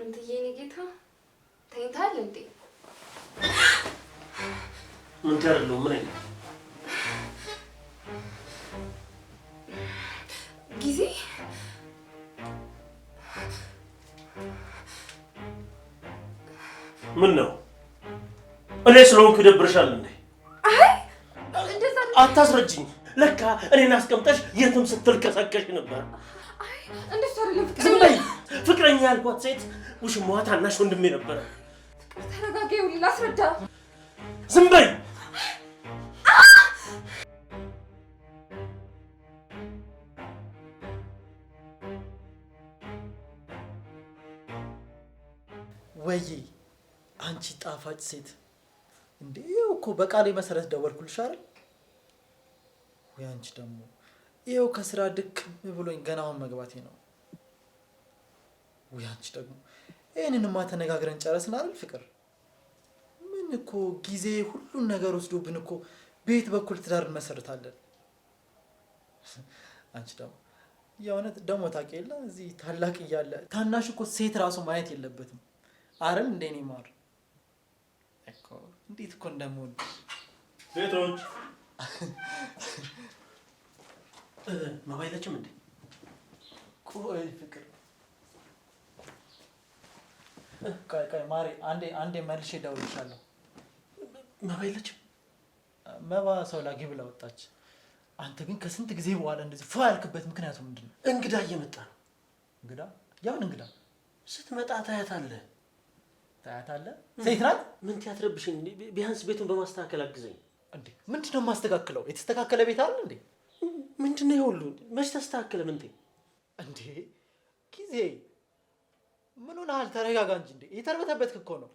ምንትዬ እኔ ጌታ ተኝታል እንዴ? ምን ታረለው? ምን አይነት ጊዜ ምን ነው? እኔ ስለሆንኩ ይደብርሻል እንዴ? አይ እንደዛ አታስረጅኝ። ለካ እኔን አስቀምጠሽ የትም ስትልከሰከሽ ነበር። አይ እንደሱ አይደለም። ዝም በይ። ፍቅረኛ ያልኳት ሴት ውሽማዋ ታናሽ ወንድሜ ነበረ። ተረጋጋ፣ ይኸውልህ ላስረዳ። ዝም በይ። ወይ አንቺ ጣፋጭ ሴት እንዴ! እኮ በቃሌ መሰረት ደወልኩልሽ አይደል? ወይ አንቺ ደግሞ ይኸው ከስራ ድክም ብሎኝ ገና አሁን መግባቴ ነው። ወይ አንቺ ደግሞ ይሄንንማ ተነጋግረን ጨረስን አይደል? ፍቅር ምን እኮ ጊዜ ሁሉን ነገር ወስዶብን እኮ ቤት በኩል ትዳር እንመሰርታለን። አንቺ ደግሞ የእውነት ደግሞ ታውቂ የለ እዚህ ታላቅ እያለ ታናሽ እኮ ሴት ራሱ ማየት የለበትም። አረም እንደኔ ማር እኮ እንዴት እኮ እንደምወድ ቤቶች መባይለችም እንዴ? ቆይ ፍቅር ቆይ ማሬ አንዴ መልሼ እደውልልሻለሁ። መባይለችም መባ ሰው ላጊ ብላ ወጣች። አንተ ግን ከስንት ጊዜ በኋላ እንደዚህ ፏ ያልክበት ምክንያቱ ምንድን ነው? እንግዳ እየመጣ ነው። እንግዳ? ያውን እንግዳ ስትመጣ ታያታለህ። ታያታለህ? ሴት ናት? ምን ትያትረብሽኝ? ቢያንስ ቤቱን በማስተካከል አግዘኝ። እንዴ ምንድን ነው የማስተካክለው? የተስተካከለ ቤት አለ እንዴ? ምንድን ነው ይሁሉ? መች ተስተካከለ? ምንቴ እንዴ ጊዜ ምን ሆነሃል? ተረጋጋ እንጂ እንዴ! የተርበተበትክ እኮ ነው።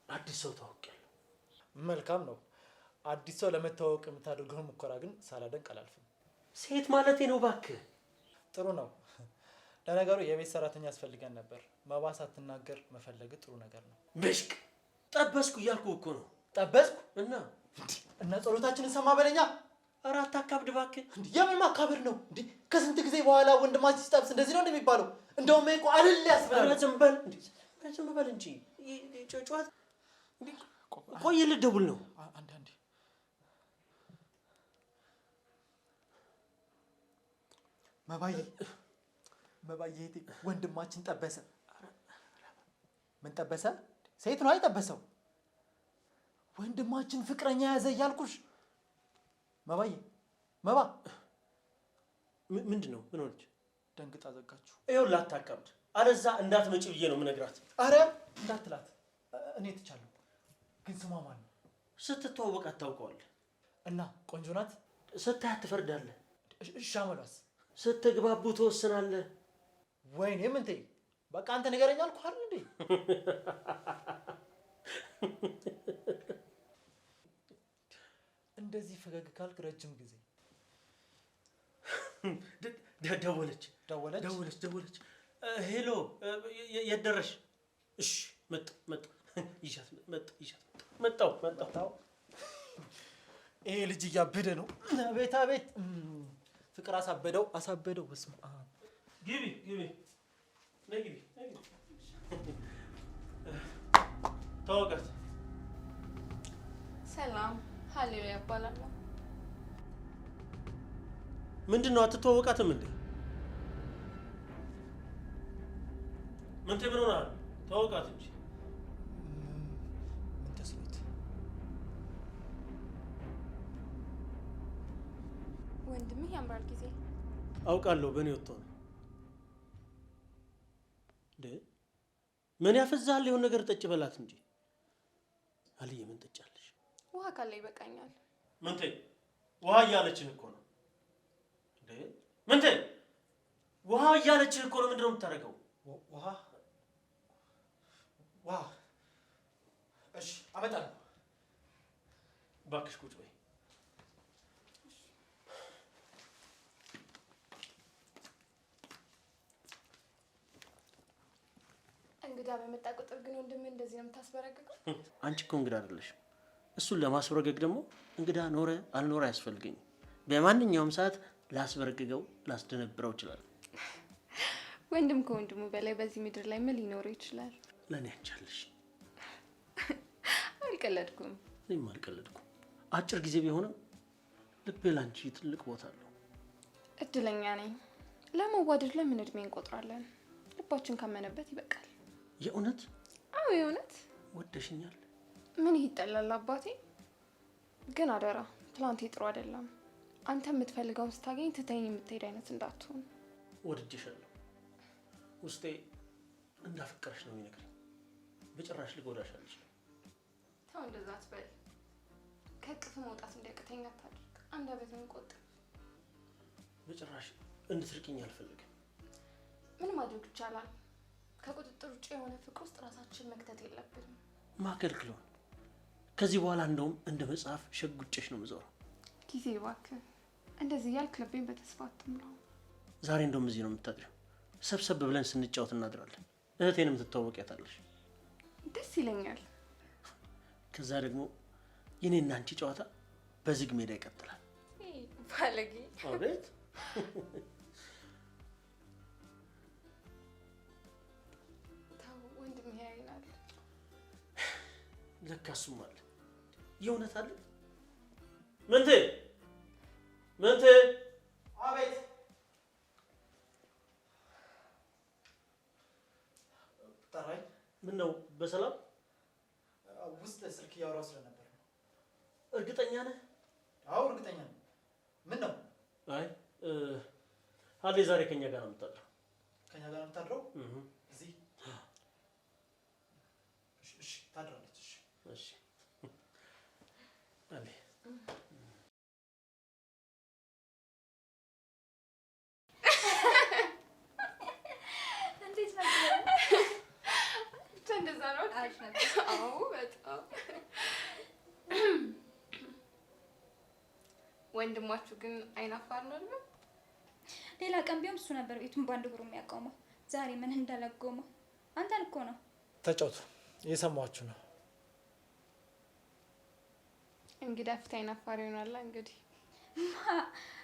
አዲስ ሰው ታውቂያለሁ። መልካም ነው። አዲስ ሰው ለመታወቅ የምታደርገው ሙከራ ግን ሳላደንቅ አላልፍም። ሴት ማለቴ ነው እባክህ። ጥሩ ነው። ለነገሩ የቤት ሰራተኛ ያስፈልገን ነበር። መባ ሳትናገር መፈለግ ጥሩ ነገር ነው። ብሽቅ ጠበስኩ እያልኩ እኮ ነው። ጠበስኩ እና ጸሎታችንን ሰማ በለኛ። ኧረ አታካብድ እባክህ። የምን ማካበድ ነው እንዴ? ከስንት ጊዜ በኋላ ወንድማችን ሲጠብስ እንደዚህ ነው እንደሚባለው? እንደውም እኮ አይደል ያስብላል። ኧረ ዝም በል እንዴ! ዝም በል እንጂ ጨዋታ ቆይ ልደውል ነው። አንዳንዴ መባዬ ወንድማችን ጠበሰ። ምን ጠበሰ? ሴት ነው አይጠበሰው። ወንድማችን ፍቅረኛ ያዘ እያልኩሽ። መባ ምንድን ነው? ምን ሆነች? ደንግጣ ዘጋችሁ። ይኸውልህ አታካብድ፣ አለዛ እንዳትመጪ ብዬ ነው የምነግራት። አረ እንዳትላት፣ እኔ ትቻለሁ። ግን ስሟ ማን ነው? ስትተዋወቃት ታውቀዋለህ። እና ቆንጆ ናት? ስታያት ትፈርዳለህ። እሺ አመሏስ? ስትግባቡ ትወስናለህ። ወይኔ ምንቴ፣ በቃ አንተ ንገረኝ አልኩህ አይደል እንዴ? እንደዚህ ፈገግ ካልክ ረጅም ጊዜ። ደወለች። ሄሎ የት ደረሽ? እሺ መጣሁ። ይሄ ልጅ እያበደ ነው። አቤት ፍቅር አሳበደው። በስመ አብ። ግቢ ተዋወቃት። ሰላም ሃሌሉያ እባላለሁ። ምንድን ነው አትተዋወቃትም እንዴ? ምንቴ ምን ሆነሃል? ተዋወቃት እንጂ። ምን ተስኖት? ወንድምህ ያምራል ጊዜ። አውቃለሁ በእኔ ወጥቶ ነው። ምን ያፈዛል? የሆነ ነገር ጠጭ በላት እንጂ። አልዬ ምን ጠጫለሽ? ውሃ ካለ ይበቃኛል። ምንቴ ውሃ እያለችህ እኮ ነው። ምንቴ ውሃ እያለችህ እኮ ነው። ምንድን ነው የምታደርገው? ውሃ እሺ አመጣለሁ። እባክሽ ቁጭ በይ። እንግዳ በመጣ ቁጥር ግን ወንድምህ እንደዚህ ነው የምታስበረግገው? አንቺ እኮ እንግዳ አይደለሽም። እሱን ለማስበረገግ ደግሞ እንግዳ ኖረ አልኖረ አያስፈልገኝም። በማንኛውም ሰዓት ላስበረግገው ላስደነብረው ይችላል። ወንድም ከወንድሙ በላይ በዚህ ምድር ላይ ምን ሊኖረው ይችላል? ለኔ አንቻለሽ። አልቀለድኩም። እኔም አልቀለድኩም። አጭር ጊዜ ቢሆንም ልቤ ላንቺ ትልቅ ቦታ አለው። እድለኛ ነኝ። ለመዋደድ ለምን እድሜ እንቆጥራለን? ልባችን ካመነበት ይበቃል። የእውነት? አዎ የእውነት። ወደሽኛል? ምን ይጠላል አባቴ። ግን አደራ ፕላንቴ ጥሩ አይደለም። አንተ የምትፈልገውን ስታገኝ ትተኝ የምትሄድ አይነት እንዳትሆን። ወድጄሻለሁ። ውስጤ እንዳፈቀረሽ ነው የሚነግረኝ። በጭራሽ ልጎዳሽ አልችልም። ተው እንደዛ አትበል። ከቅፍ መውጣት እንዲያቅተኝ አታድርግ። አንደበትህን ቆጥብ። በጭራሽ እንድትርቂኝ አልፈልግም። ምን ማድረግ ይቻላል? ከቁጥጥር ውጭ የሆነ ፍቅር ውስጥ ራሳችን መክተት የለብንም። ማከልክለውን ከዚህ በኋላ እንደውም እንደ መጽሐፍ ሸጉጬሽ ነው የምዞረው። ጊዜ እባክህ እንደዚህ ያልክ ልቤን በተስፋ አትምራው። ዛሬ እንደውም እዚህ ነው የምታድሪው። ሰብሰብ ብለን ስንጫወት እናድራለን። እህቴንም ትተዋወቂያታለሽ። ደስ ይለኛል። ከዛ ደግሞ የኔና አንቺ ጨዋታ በዝግ ሜዳ ይቀጥላል። ባለጌ። አቤት። ተው ወንድም ያይናል። ለካ እሱም አለ። የእውነት አለ። ምንቴ ምንቴ። አቤት። ጠራኝ? ምን ነው? በሰላም ውስጥ ስልክ እያወራሁ ስለነበር ነው። እርግጠኛ ነህ? አዎ እርግጠኛ ነኝ። ምን ነው? አይ ሀሌ ዛሬ ከኛ ጋር ነው የምታድረው። ከኛ ጋር ነው የምታድረው? እዚህ? እሺ ታድራለች። እሺ አለ። እንዴት ነበር? እንደዛ ነው። አሪፍ ነበር። አዎ በጣም። ወንድማችሁ ግን አይናፋር ነው አይደል? ሌላ ቀን ቢሆን እሱ ነበር ቤቱን ባንድ እግሩ የሚያቆመው። ዛሬ ምን እንዳላጎመው አንተን እኮ ነው። ተጫውቱ፣ እየሰማችሁ ነው። እንግዲህ አፍታ አይናፋር ይሆናል እንግዲህ።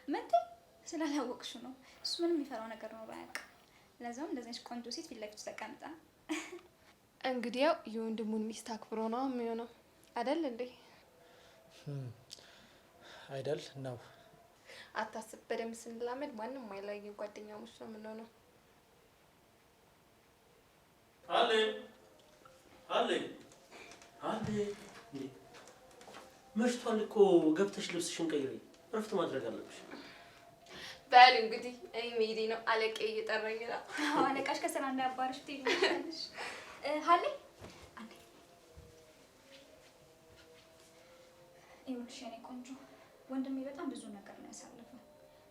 መቼ ስላላወቅሽ ነው። እሱ ምንም የሚፈራው ነገር ነው ባያውቅ። ለዛውም እንደዚህ ቆንጆ ሴት ፊት ለፊት ተቀምጣ። እንግዲህ ያው የወንድሙን ሚስት አክብሮ ነው የሚሆነው አይደል እንዴ? አይደል ነው። አታስብ። በደንብ ስንላመድ ማንም አይለየን። ጓደኛሞች ነው የምንሆነው። አለ አለ አለ። መሽቷል እኮ ገብተሽ ልብስሽን ቀይሪ። እረፍት ማድረግ አለብሽ። በል እንግዲህ እኔ መሄዴ ነው። አለቄ እየጠራኝ ነው። አለቃሽ ከስራ እንዳያባርሽ ትይኛለሽ። ሀሌ አንዴ ይኸውልሽ የኔ ቆንጆ ወንድሜ በጣም ብዙ ነገር ነው ያሳለፈው።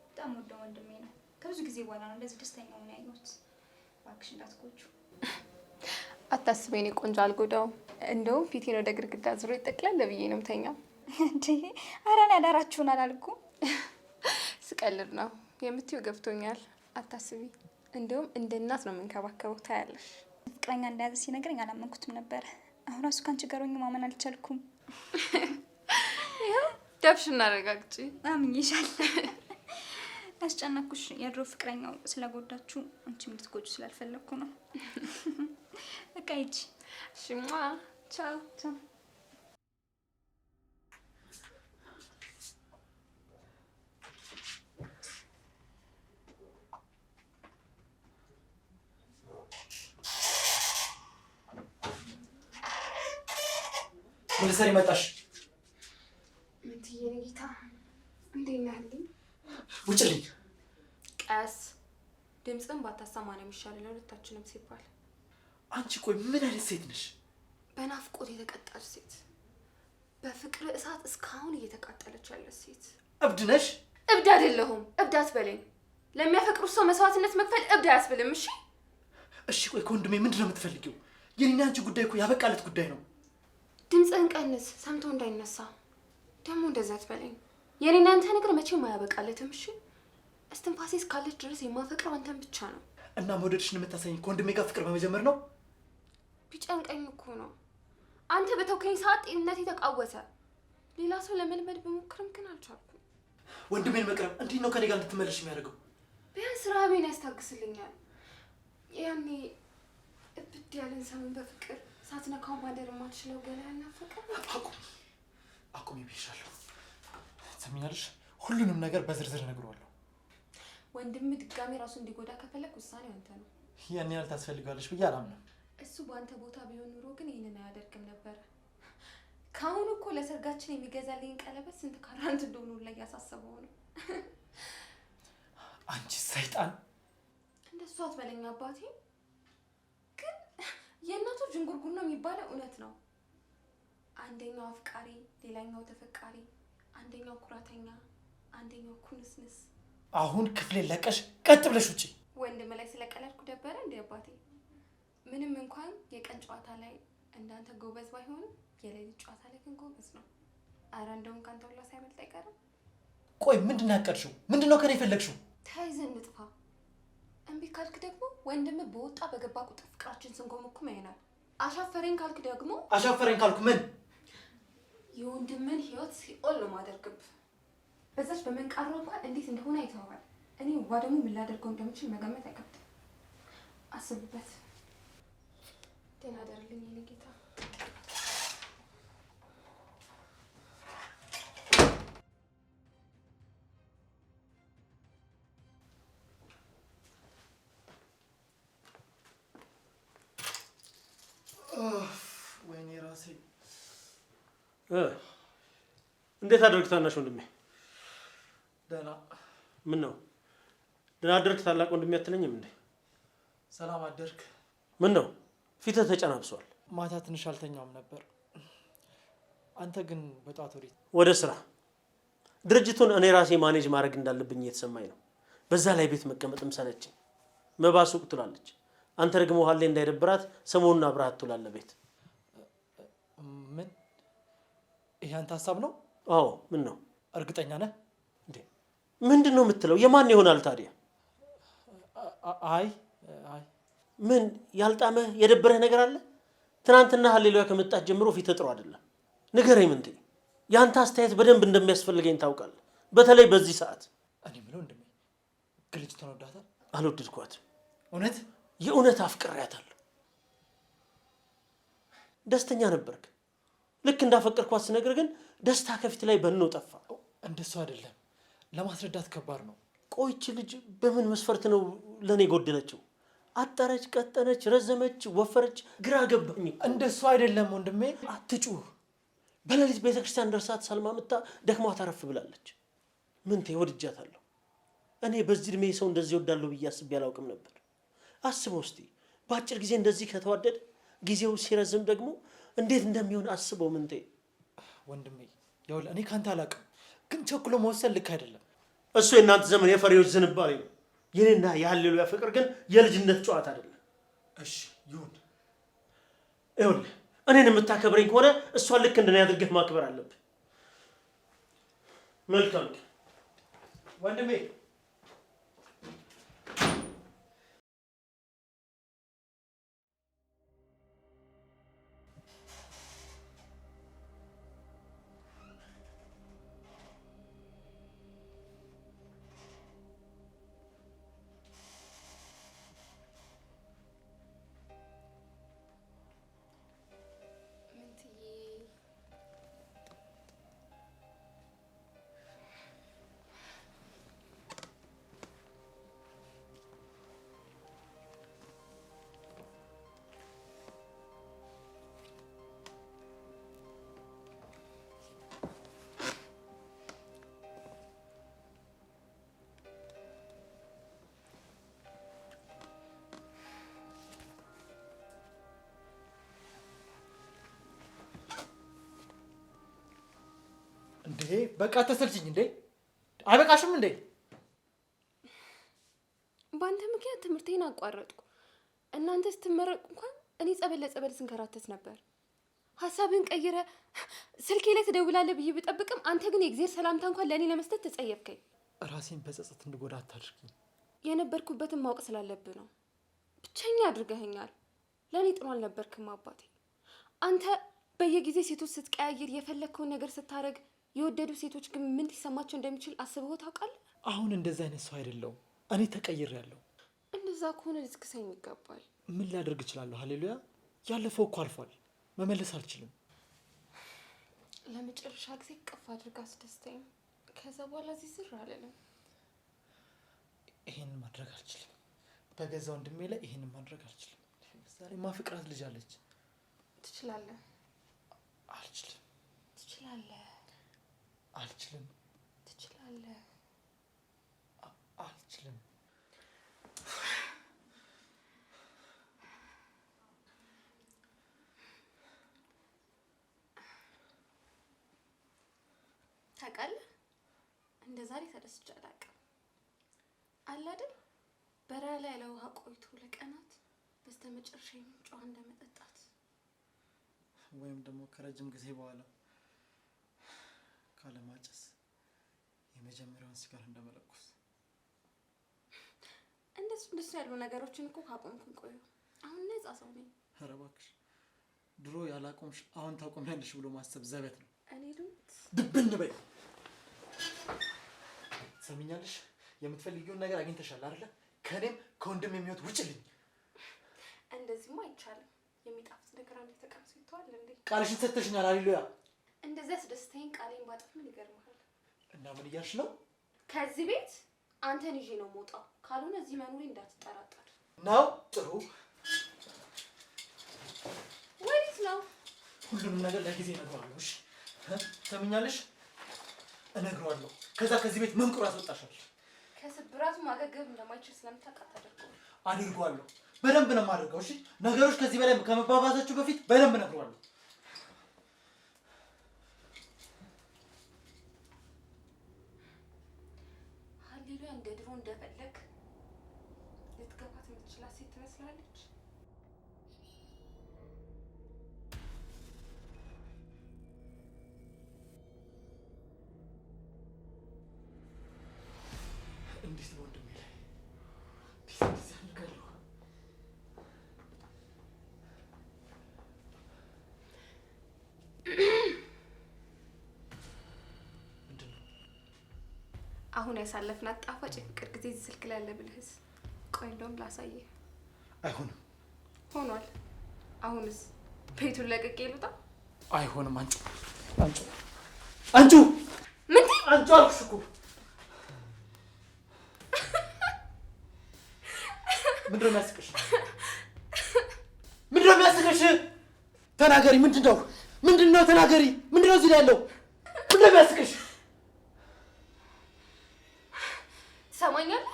በጣም ወደው ወንድሜ ነው። ከብዙ ጊዜ በኋላ ነው እንደዚህ ደስተኛ ሆኖ ያየሁት። እባክሽ እንዳትጎጁ። አታስበኝ የኔ ቆንጆ፣ አልጎዳውም። እንደውም ፊቴን ወደ ግድግዳ ዙሮ ይጠቅላል ብዬ ነው የምተኛው። እንዴ ኧረ እኔ አዳራችሁን አላልኩም። ስቀልድ ነው የምትይው ገብቶኛል። አታስቢ። እንደውም እንደ እናት ነው የምንከባከበው። ታያለሽ። ፍቅረኛ እንደያዘ ሲነግረኝ አላመንኩትም ነበር። አሁን ራሱ ካንቺ ጋር ሆኜ ማመን አልቻልኩም። ይኸው ደብሽ እናረጋግጪ። አምኜሻለሁ። ያስጨነኩሽ የድሮ ፍቅረኛው ስለጎዳችሁ አንቺም እንድትጎጁ ስላልፈለኩ ነው። በቃ ሂጂ። ሽማ ቻው ቻው። ምን ልትሰሪ መጣሽ? ምንትዬ ጌታ እንዴት ነህ? ውጭልኝ። ቀስ ድምፅን ባታሰማ ነው የሚሻለው ለሁለታችንም ሲባል። አንቺ ቆይ ምን አይነት ሴት ነሽ? በናፍቆት የተቀጣች ሴት፣ በፍቅር እሳት እስካሁን እየተቃጠለች ያለች ሴት። እብድ ነሽ? እብድ አይደለሁም። እብድ አትበለኝ። ለሚያፈቅሩት ሰው መስዋዕትነት መክፈል እብድ አያስብልም። እሺ እሺ። ቆይ ከወንድሜ ምንድን ነው የምትፈልጊው? የኔና አንቺ ጉዳይ እኮ ያበቃለት ጉዳይ ነው። ድምፅህን ቀንስ፣ ሰምቶ እንዳይነሳ። ደግሞ እንደዛ አትበለኝ። የኔና አንተ ነገር መቼም አያበቃለትም። እሺ እስትንፋሴ እስካለች ድረስ የማፈቅረው አንተን ብቻ ነው። እና መውደድሽን የምታሳይኝ ከወንድሜ ጋር ፍቅር በመጀመር ነው? ቢጨንቀኝ እኮ ነው። አንተ በተውከኝ ሰዓት ጤንነቴ ተቃወሰ። ሌላ ሰው ለመልመድ ብሞክርም ግን አልቻልኩም። ወንድሜን መቅረብ እንዲህ ነው ከኔ ጋር እንድትመለሽ የሚያደርገው? ቢያንስ ረሃቤን ያስታግስልኛል። ያኔ እብድ ያለን ሰውን በፍቅር ሳትነካው ማደር የማትችለው ገላ ያናፈቀ አቁም ይብሻለሁ። ትሰሚኛለሽ? ሁሉንም ነገር በዝርዝር እነግረዋለሁ። ወንድም ድጋሜ ራሱ እንዲጎዳ ከፈለግ ውሳኔው አንተ ነው። ያን ያህል ታስፈልጋለሽ ብዬ አላምንም። እሱ በአንተ ቦታ ቢሆን ኑሮ ግን ይህንን አያደርግም ነበር። ከአሁኑ እኮ ለሰርጋችን የሚገዛልኝ ቀለበት ስንት ካራንት እንደሆኑ ላይ ያሳሰበው ነው። አንቺ ሰይጣን! እንደሱ አትበለኝ አባቴ። ግን የእናቱ ጅንጉርጉር ነው የሚባለው እውነት ነው። አንደኛው አፍቃሪ፣ ሌላኛው ተፈቃሪ፣ አንደኛው ኩራተኛ፣ አንደኛው ኩንስንስ። አሁን ክፍሌን ለቀሽ ቀጥ ብለሽ ውጪ። ወንድም ላይ ስለቀለድኩ ደበረ እንዴ አባቴ? ምንም እንኳን የቀን ጨዋታ ላይ እንዳንተ ጎበዝ ባይሆንም የሌሊት ጨዋታ ላይ ግን ጎበዝ ነው። አረ እንደውም ካንተ ሁላ ሳይበልጥ አይቀርም። ቆይ ምንድን ነው ያቀድሽው? ምንድን ነው ከኔ የፈለግሽው? ተያይዘን እንጥፋ። እምቢ ካልክ ደግሞ ወንድም በወጣ በገባ ቁጥር ፍቅራችን ስንጎመኩም ያይናል። አሻፈረኝ ካልክ ደግሞ አሻፈረኝ ካልኩ ምን? የወንድምን ህይወት ሲኦል ነው ማደርግብህ። በዛች በመንቃሯ እንኳን እንዴት እንደሆነ አይተዋል። እኔ ዋ ደግሞ ምን ላደርገው እንደምችል መገመት አይከብድም። አስብበት። ደህና ደርልኝ የኔ ጌታ። ወይኔ ራሴ። እንዴት አደርክ ታናሽ ወንድሜ? ደህና። ምን ነው ደህና አደርክ ታላቅ ወንድሜ አትለኝም እንዴ? ሰላም አደርክ? ምን ነው ፊትህ ተጨናብሷል? ማታ ትንሽ አልተኛውም ነበር። አንተ ግን በጧት ወደ ስራ። ድርጅቱን እኔ ራሴ ማኔጅ ማድረግ እንዳለብኝ እየተሰማኝ ነው። በዛ ላይ ቤት መቀመጥም ሰለችኝ። መባሱቅ ትላለች። አንተ ደግሞ ኋሌ እንዳይደብራት ሰሞኑን አብረሃት ትውላለህ ቤት። ምን? ይሄ አንተ ሀሳብ ነው? አዎ። ምን ነው? እርግጠኛ ነህ እንዴ? ምንድን ነው የምትለው? የማን ይሆናል ታዲያ? አይ ምን ያልጣመህ የደበረህ ነገር አለ? ትናንትና ሀሌሉያ ከመጣች ጀምሮ ፊት ጥሩ አይደለም። ንገረኝ ምንቴ። ያንተ አስተያየት በደንብ እንደሚያስፈልገኝ ታውቃለህ። በተለይ በዚህ ሰዓት። እኔ ምለው እንደምን ግልጅቷን ወዳታል? አልወደድኳትም። እውነት? የእውነት አፍቅሬያታለሁ። ደስተኛ ነበርክ። ልክ እንዳፈቀርኳት ስነግር ግን ደስታ ከፊት ላይ በኖ ጠፋ። እንደሱ አይደለም፣ ለማስረዳት ከባድ ነው። ቆይች ልጅ በምን መስፈርት ነው ለኔ ጎደለችው? አጠረች፣ ቀጠነች፣ ረዘመች፣ ወፈረች፣ ግራ ገባኝ። እንደሱ አይደለም ወንድሜ። አትጩህ። በሌሊት ቤተክርስቲያን ደርሳት ሳልማምታ ደክማ ታረፍ ብላለች። ምንቴ ወድጃታለሁ። እኔ በዚህ እድሜ ሰው እንደዚህ ወዳለሁ ብዬ አስቤ አላውቅም ነበር። አስበው እስቲ በአጭር ጊዜ እንደዚህ ከተዋደደ ጊዜው ሲረዝም ደግሞ እንዴት እንደሚሆን አስበው ምንቴ። ወንድሜ ይኸውልህ እኔ ካንተ አላውቅም፣ ግን ቸኩሎ መወሰን ልክ አይደለም። እሱ የእናንተ ዘመን የፈሪዎች ዝንባሌ ነው። የኔና የሀሌሉያ ፍቅር ግን የልጅነት ጨዋታ አይደለም። እሺ ይሁን። ይኸውልህ እኔን የምታከብረኝ ከሆነ እሷን ልክ እንደኔ አድርገህ ማክበር አለብህ። መልካም ወንድሜ። እንዴ በቃ ተሰልችኝ እንዴ? አይበቃሽም እንዴ? በአንተ ምክንያት ትምህርቴን አቋረጥኩ። እናንተ ስትመረቁ እንኳን እኔ ጸበል ለጸበል ስንከራተት ነበር። ሀሳብን ቀይረ ስልኬ ላይ ትደውላለህ ብዬ ብጠብቅም አንተ ግን የእግዚአብሔር ሰላምታ እንኳን ለእኔ ለመስጠት ተጸየፍከኝ። ራሴን በጸጸት እንድጎዳ አታድርጊኝ። የነበርኩበትን ማወቅ ስላለብህ ነው። ብቸኛ አድርገኸኛል። ለእኔ ጥሩ አልነበርክም አባቴ። አንተ በየጊዜ ሴቶች ስትቀያየር የፈለግከውን ነገር ስታደርግ የወደዱ ሴቶች ግን ምን ሊሰማቸው እንደሚችል አስበው ታውቃለህ? አሁን እንደዚህ አይነት ሰው አይደለሁም። እኔ ተቀይሬያለሁ። እንደዛ እንደዛ ከሆነ ልትክሰኝ ይገባል። ምን ላደርግ እችላለሁ? ሃሌሉያ ያለፈው እኮ አልፏል። መመለስ አልችልም። ለመጨረሻ ጊዜ ቅፍ አድርጋ አስደስተኝ። ከዛ በኋላ እዚህ ዝር አልልም። ይሄንን ማድረግ አልችልም። በገዛ ወንድሜ ላይ ይሄንን ማድረግ አልችልም። ዛሬ ማፍቅራት ልጅ አለች። ትችላለህ። አልችልም። ትችላለህ። አልችልም። ትችላለህ። አልችልም። ታውቃለህ፣ እንደ ዛሬ ተደስቼ አላውቅም። አለ አይደል በረሃ ላይ ያለ ውሃ ቆይቶ ለቀናት በስተመጨረሻ የምንጫዋ እንደመጠጣት ወይም ደግሞ ከረጅም ጊዜ በኋላ ካለማጨስ የመጀመሪያውን ሲጋር እንደመለኮስ። እንደሱ ያሉ ነገሮችን እኮ ካቆምኩኝ ቆዩ። አሁን ነፃ ሰው ነኝ። ኧረ እባክሽ ድሮ ያላቆምሽ አሁን ታቆሚያለሽ ብሎ ማሰብ ዘበት ነው። እኔ ልሙት ድብን በይ። ሰሚኛለሽ? የምትፈልጊውን ነገር አግኝተሻል አይደለ? ከኔም ከወንድም የሚወት ውጭልኝ። እንደዚህማ አይቻልም። የሚጣፍጥ ነገር አንዴ ተቀምሶ ይተዋል እንዴ? ቃልሽን ሰጥተሽኛል። ሃሌሉያ። እንደዚህ አስደስተኝ ቃሌን ባጥፍ ምን ይገርምሃል? እና ምን እያልሽ ነው? ከዚህ ቤት አንተን ይዤ ነው የምወጣው። ካልሆነ እዚህ መኖሬ እንዳትጠራጠር ነው። ጥሩ። ወዴት ነው? ሁሉንም ነገር ለጊዜ እነግረዋለሁ። እሺ ሰሚኛለሽ? እነግረዋለሁ። ከዛ ከዚህ ቤት መንቁር አስወጣሻል። ከስብራቱ ማገገብ እንደማይችል ስለምታውቃት አድርገው። አድርጓለሁ። በደንብ ነው የማደርገው። እሺ ነገሮች ከዚህ በላይ ከመባባሳቸው በፊት በደንብ እነግረዋለሁ። ሃሌሉያ እንደ ድሮ እንደፈለግ ልትገባት የምትችላት ሴት ትመስላለች። እንዴት ነው ወንድሜ ላይ ቢዝነስ ያደርጋለሁ? ምንድን ነው አሁን ያሳለፍናት ጣፋጭ የፍቅር ጊዜ እዚህ ስልክ ላይ አለ ብልህስ? ቆይ እንደውም ላሳየህ። አይሆንም። ሆኗል። አሁንስ ቤቱን ለቅቄ ልውጣ? አይሆንም። አንቺ አንቺ ምን አንቺ አልኩሽ እኮ። ምንድነው የሚያስቅሽ? ምንድነው የሚያስቅሽ? ተናገሪ። ምንድነው ተናገሪ። ምንድነው እዚህ ላይ ያለው? ምንድነው የሚያስቅሽ? ትሰማኛለህ?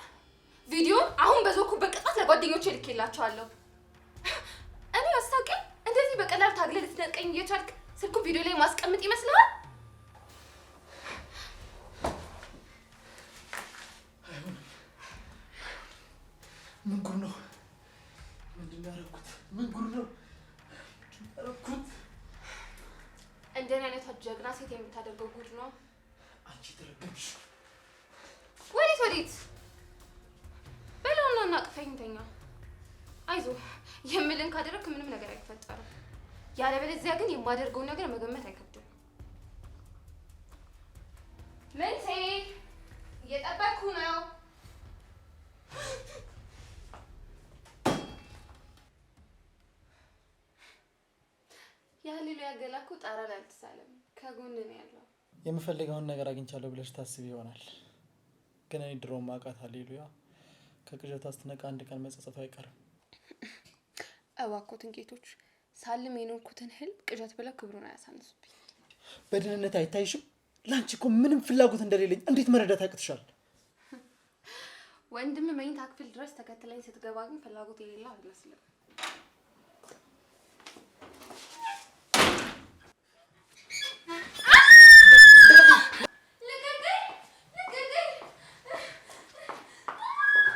ቪዲዮን አሁን በዞኩበት ቅጣት ለጓደኞቼ ልኬላቸዋለሁ። እኔ አስታውቂኝ እንደዚህ በቀላሉ ታግለህ ልትነጥቀኝ እየቻልክ ስልኩን ቪዲዮ ላይ ማስቀምጥ ይመስልሃል? ምን ጉድ ነው? ምንድነው ያደረኩት? ምን ጉድ ነው ያደረኩት? እንደኔ አይነቷ ጀግና ሴት የምታደርገው ጉድ ነው። አንቺ ተረገምሽ። ወዴት? በለውና እናቅፈኝ ተኛ። አይዞህ የምልን ካደረግክ ምንም ነገር አይፈጠርም። ያለበለዚያ ግን የማደርገውን ነገር መገመት አይከብድም። ምንቴ እየጠበቅኩ ነው። የሃሌሉያ ገላ እኮ ጣራ ላይ አልተሳለም፣ ከጎን ነው ያለው። የምፈልገውን ነገር አግኝቻለሁ ብለሽ ታስቢ ይሆናል፣ ግን እኔ ድሮም አውቃት ሃሌሉያ ከቅዠቷ ስትነቃ አንድ ቀን መጸጸቱ አይቀርም። እባክዎትን ጌቶች፣ ሳልም የኖርኩትን ህልም ቅዠት ብለው ክብሩን አያሳንሱብኝ። በደህንነት አይታይሽም? ለአንቺ እኮ ምንም ፍላጎት እንደሌለኝ እንዴት መረዳት ያቅትሻል? ወንድም መኝታ ክፍል ድረስ ተከትለኝ ስትገባ ግን ፍላጎት የሌለው አይመስልም።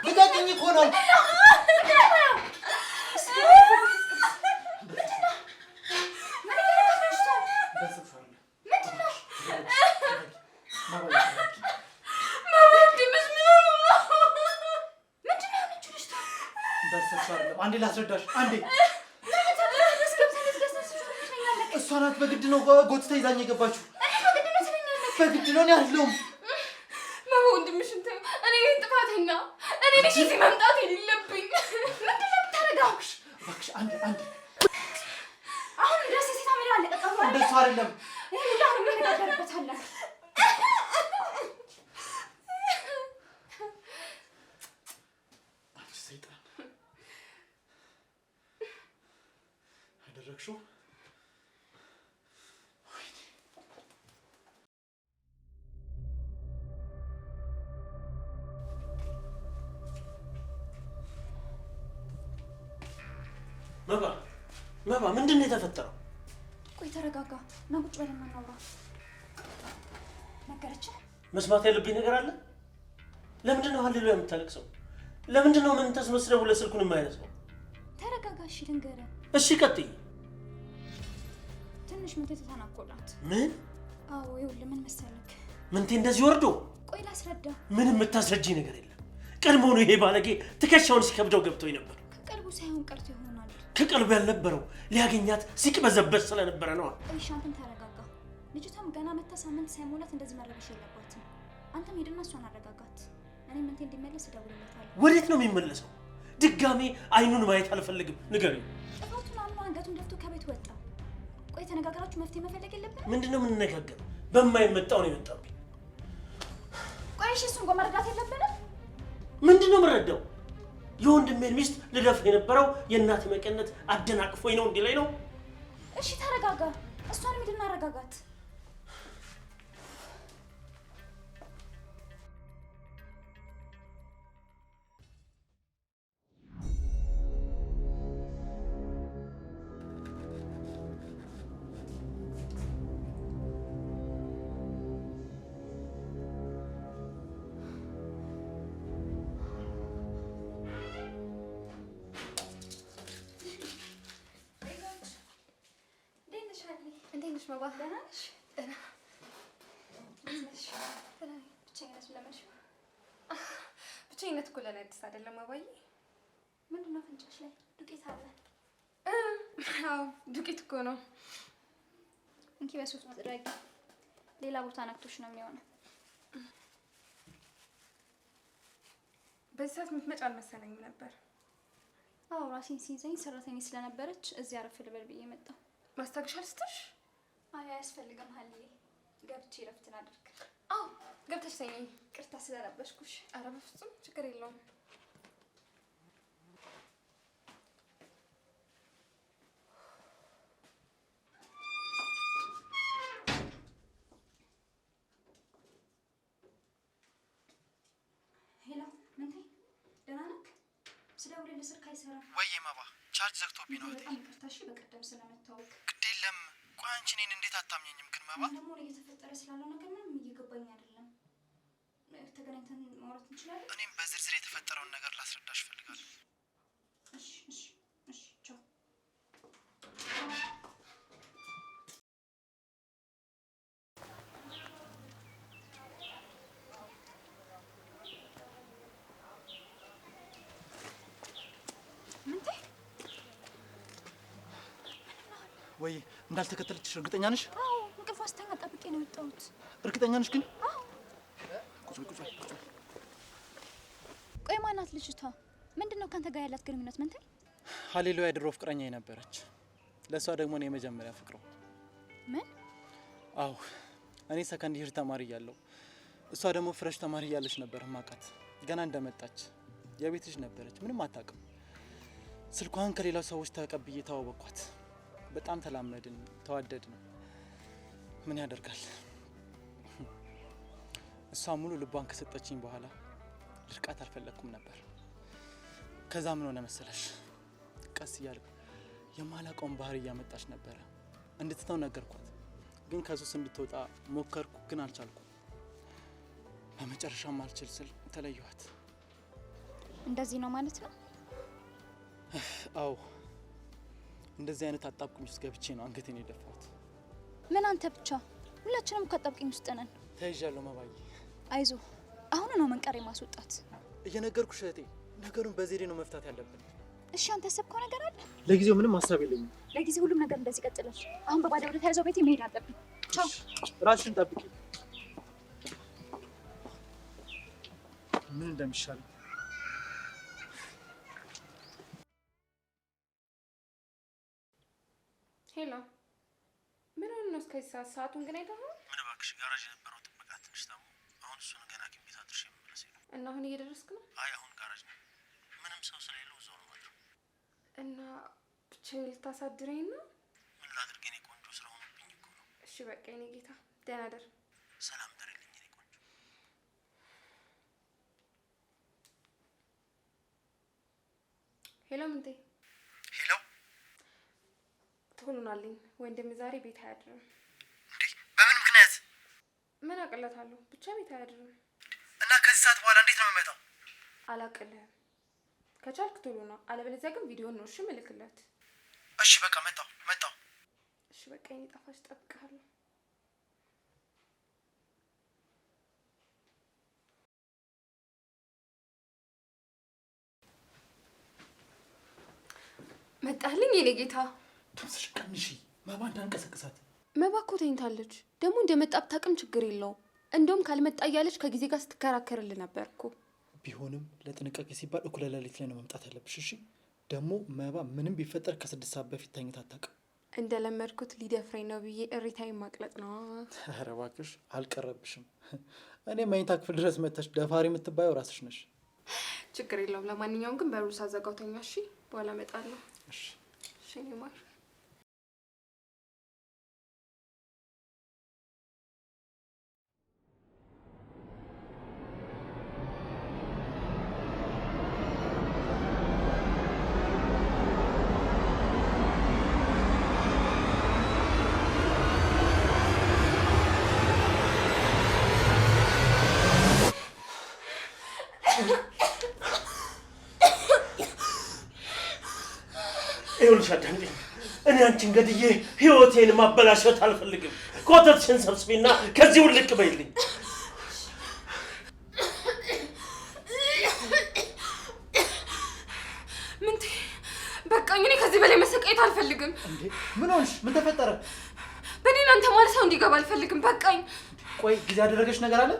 ልቀቅኝ እኮ ነው። አንዴ ላስረዳሽ። አንዴ እሷ ናት በግድ ነው ጎትታ ይዛኝ የገባችው። በግድ ነው። እኔ አይደለሁም። ወንድምሽን ተይው። እኔ ጥፋተኛ እኔ ነኝ እዚህ መምጣት የሌለብኝ። ምንድን ነው የምታደርገው? እባክሽ አንድ አሁን ድረስ ሴት አመዳ አለ። ቀቀሩ እንደሱ አይደለም። ይሄ ሁሉ አሁን እንነጋገርበታለን። አንቺ ሰይጣን አደረግሽው። መባ ምንድን ነው የተፈጠረው? ቆይ ተረጋጋ እና ቁጭ በልና እናውራ። ነገረችህ? መስማት ያለብኝ ነገር አለ? ለምንድን ነው ሀሌሉያ የምታለቅሰው? ለምንድን ነው ምን ተስመስለው ለስልኩን የማይነሳው? ተረጋጋ። እሺ ልንገርህ። እሺ ቀጥይ። ትንሽ ምንቴ ተተናኮላት። ምን? አዎ ይኸውልህ ምን መሰለክ፣ ምንቴ እንደዚህ ወርዶ? ቆይ ላስረዳ። ምን የምታስረጂ ነገር የለም። ቀድሞውኑ ይሄ ባለጌ ትከሻውን ሲከብደው ገብቶኝ ነበር። ከቀልቡ ሳይሆን ቀርቶ ይሆናል። ከቀልቡ ያልነበረው ሊያገኛት ሲቅበዘበዝ ስለነበረ ነው። ቆይ እሺ አንተም ተረጋጋ። ልጅቷም ገና መታ ሳምንት ሳይሞላት እንደዚህ መረበሽ የለባትም። አንተም ሄድና እሷን አረጋጋት። እኔ ምንቴ እንዲመለስ እደውልለታለሁ። ወዴት ነው የሚመለሰው? ድጋሜ አይኑን ማየት አልፈልግም። ንገሪኝ። ጥፋቱን አምኖ አንገቱን ደፍቶ ከቤት ወጣ። ቆይ ተነጋግራችሁ መፍትሄ መፈለግ የለብንም? ምንድን ነው የምንነጋገር? በማይመጣው ነው የመጣብኝ። ቆይ እሺ እሱን እንኳን መረዳት የለብንም? ምንድን ነው የምረዳው? የወንድሜን ሚስት ልደፍ የነበረው የእናቴ መቀነት አደናቅፎኝ ነው እንዲህ ላይ ነው። እሺ ተረጋጋ። እሷንም ሂድና አረጋጋት። እንዴት ነሽ መባ? ደህና ነሽ? ደህና ብቻዬን ስለመልሽው። ብቻዬነት እኮ ለእኔ አዲስ አይደለም አባዬ። ምንድን ነው ፍንጫሽ ላይ ዱቄት አለ? አዎ ዱቄት እኮ ነው። እንኪ በሶፍት ጥረጊ። ሌላ ቦታ ነክቶሽ ነው የሚሆነው። በዚህ ሰዓት የምትመጪ አልመሰለኝም ነበር። አዎ ራሴን ሲይዘኝ ሰራተኛ ስለነበረች እዚህ አረፍ ልበል ብዬ መጣሁ። ማስታገሻ ልስጥሽ? አይ አያስፈልግም ሀልዬ፣ ገብቼ እረፍት ላድርግ። አዎ ገብተሽ ተኝ። ቅርታ ስለረበሽኩሽ። ኧረ በፍጹም ችግር የለውም። ሄሎ ምንቴ፣ ደህና ነህ? ስደውልልህ ስልክ አይሰራም። ወይዬ መባ ቻርጅ ዘግቶብኝ ነው። በጣም ይቅርታ እሺ፣ በቀደም ስለመታወቅ። ግድ የለም። ቆይ አንቺ እኔን እንዴት አታምኘኝም ግን መባ? ደግሞ እየተፈጠረ ስላለው ነገር ምንም እየገባኝ አይደለም። ተገናኝተን ማውራት እንችላለን? እኔም በዝርዝር የተፈጠረውን ነገር ላስረዳሽ እፈልጋለሁ። እሺ እሺ እሺ፣ ቻው። ምንቴ ወይ እንዳልተከተለችሽ እርግጠኛ ነሽ? አዎ እንቅልፍ አስተኛ ጠብቄ ነው የወጣሁት። እርግጠኛ ነሽ ግን? አዎ። ቁጭ በይ ቁጭ በይ ቁጭ በይ። ቆይ ማናት ልጅቷ? ምንድን ነው ካንተ ጋር ያላት ግንኙነት? ምንቴ ሀሌሉያ የድሮ ፍቅረኛ የነበረች፣ ለእሷ ደግሞ ነው የመጀመሪያ ፍቅሯ። ምን? አዎ እኔ ሰከንድ ይር ተማሪ እያለሁ እሷ ደግሞ ፍረሽ ተማሪ እያለች ነበር ማቃት። ገና እንደመጣች የቤት ልጅ ነበረች፣ ምንም አታውቅም። ስልኳን ከሌላው ሰዎች ተቀብዬ ተዋወቅኳት። በጣም ተላመድን፣ ተዋደድን። ምን ያደርጋል እሷ ሙሉ ልቧን ከሰጠችኝ በኋላ ልርቃት አልፈለኩም ነበር። ከዛ ምን ሆነ መሰለሽ፣ ቀስ እያልኩ የማላውቀውን ባህሪ እያመጣች ነበረ። እንድትተው ነገርኳት፣ ግን ከሱስ እንድትወጣ ሞከርኩ፣ ግን አልቻልኩም። በመጨረሻም አልችል ስል ተለየኋት። እንደዚህ ነው ማለት ነው? አዎ እንደዚህ አይነት አጣብቅኝ ውስጥ ገብቼ ነው አንገቴን የደፋሁት። ምን አንተ ብቻ? ሁላችንም እኮ አጣብቅኝ ውስጥ ነን። ተይዣለሁ መባዬ። አይዞ፣ አሁን ነው መንቀር ማስወጣት። እየነገርኩሽ እህቴ፣ ነገሩን በዘዴ ነው መፍታት ያለብን። እሺ አንተ ያሰብከው ነገር አለ? ለጊዜው ምንም ሀሳብ የለኝም። ለጊዜው ሁሉም ነገር እንደዚህ ቀጥላል። አሁን በባዶ ወደ ተያዘው ቤት መሄድ አለብን። ቻው። ራስሽን ጠብቂ። ምን እንደሚሻል ከዚህ ሰዓቱን ግን አይተኸው? ምን እባክሽ ጋራጅ የነበረው ጥበቃ ትንሽ ታሞ አሁን እሱን ገና ሐኪም ቤት አድርሼ መመለስ ነው። እና አሁን እየደረስክ ነው? አይ አሁን ጋራጅ ነው። ምንም ሰው ስለሌለው እዛው ነው ማለት። እና ብቻዬን ልታሳድረኝ ነው? ምን ላድርግ የኔ ቆንጆ ስራ ሆኖብኝ እኮ ነው። እሺ በቃ የኔ ጌታ ደህና ደር። ሰላም ደርልኝ የኔ ቆንጆ። ሄሎ ምንቴ። ሄሎ ቶሎ ናልኝ። ወንድም ዛሬ ቤት አያድርም። እንዴ በምን ምክንያት? ምን አቅለታለሁ ብቻ ቤት አያድርም። እና ከዚህ ሰዓት በኋላ እንዴት ነው የምመጣው? አላቅልህም። ከቻልክ ቶሎ ና፣ አለበለዚያ ግን ቪዲዮን ነው እሺ ምልክለት። እሺ በቃ መጣሁ። እሺ በቃ የኔ ጣፋጭ እጠብቅሃለሁ። መጣህልኝ የኔ ጌታ። ትንሽ ቀንሺ፣ መባ እንዳንቀሰቅሳት። መባ እኮ ተኝታለች። ደግሞ እንደመጣ ብታውቅም ችግር የለውም። እንደውም ካልመጣ እያለች ከጊዜ ጋር ስትከራከርልህ ነበር እኮ። ቢሆንም ለጥንቃቄ ሲባል እኩለ ሌሊት ላይ ነው መምጣት ያለብሽ። እሺ ደግሞ መባ ምንም ቢፈጠር ከ6 ሰዓት በፊት ተኝታ አታውቅም። እንደለመድኩት ሊደፍረኝ ነው ብዬ እሪታይ ማቅለጥ ነው። ኧረ እባክሽ አልቀረብሽም። እኔ መኝታ ክፍል ድረስ መተሽ ደፋሪ የምትባየው ራስሽ ነሽ። ችግር የለውም። ለማንኛውም ግን በሩ ሳዘጋው ተኛ እሺ። በኋላ እመጣለሁ። እሺ እሺ ማር ይኸውልሽ አዳምጪኝ። እኔ አንቺን ገድዬ ህይወቴን ማበላሸት አልፈልግም። ኮተትሽን ሰብስቢና ከዚህ ውልቅ በይልኝ። ምንቴ በቃኝ። እኔ ከዚህ በላይ መሰቃየት አልፈልግም። እንዴ ምን ሆንሽ? ምን ተፈጠረ? በእኔ እናንተ ማለት ሰው እንዲገባ አልፈልግም። በቃኝ። ቆይ ጊዜ ያደረገች ነገር አለ?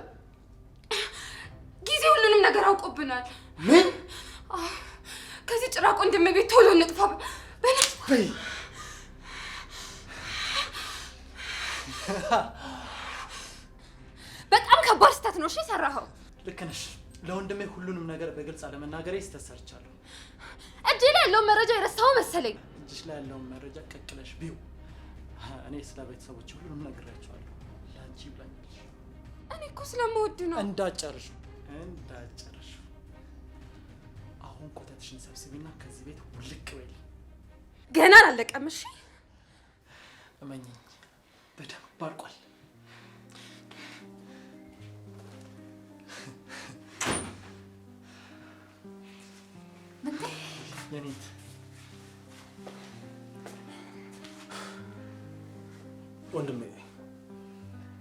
ጊዜ ሁሉንም ነገር አውቆብናል። ምን? ከዚህ ጭራቅ ወንድሜ ቤት ቶሎ እንጥፋ። በይ በጣም ከባድ ስህተት ነው። እሺ የሰራኸው። ልክ ነሽ። ለወንድሜ ሁሉንም ነገር በግልጽ አለመናገሬ ስህተት ሰርቻለሁ። እጄ ላይ ያለውን መረጃ የረሳኸው መሰለኝ። እጅሽ ላይ ያለውን መረጃ ቀቅለሽ ቢው። እኔ ስለ ቤተሰቦች ሁሉንም ነግሬያቸዋለሁ። ለአንቺ ብላኛለሽ። እኔ እኮ ስለምወድ ነው። እንዳጨርሹ አሁን ኮተትሽን ሰብስቢና ከዚህ ቤት ውልቅ በይልኝ። ገና አላለቀም። እሺ እመኚኝ፣ በደንብ አልቋል። የኔት ወንድሜ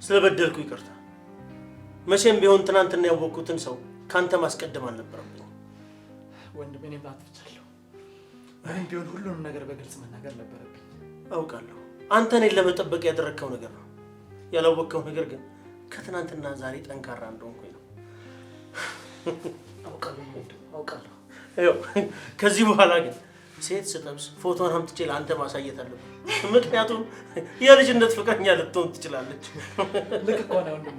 ስለበደልኩ ይቅርታ። መቼም ቢሆን ትናንትና ያወቅኩትን ሰው ካንተ ማስቀደም አልነበረብኝም። ወንድሜ እኔም አጥፍቻለሁ። ምንም ቢሆን ሁሉንም ነገር በግልጽ መናገር ነበረብኝ። አውቃለሁ አንተ እኔን ለመጠበቅ ያደረግከው ነገር ነው። ያላወቅከው ነገር ግን ከትናንትና ዛሬ ጠንካራ እንደሆንኩኝ ነው። አውቃለሁ። ይኸው ከዚህ በኋላ ግን ሴት ስጠብስ ፎቶን አምጥቼ ለአንተ ማሳየት አለብኝ። ምክንያቱም የልጅነት ፍቅረኛ ልትሆን ትችላለች። ልክ እኮ ነው ወንድሜ።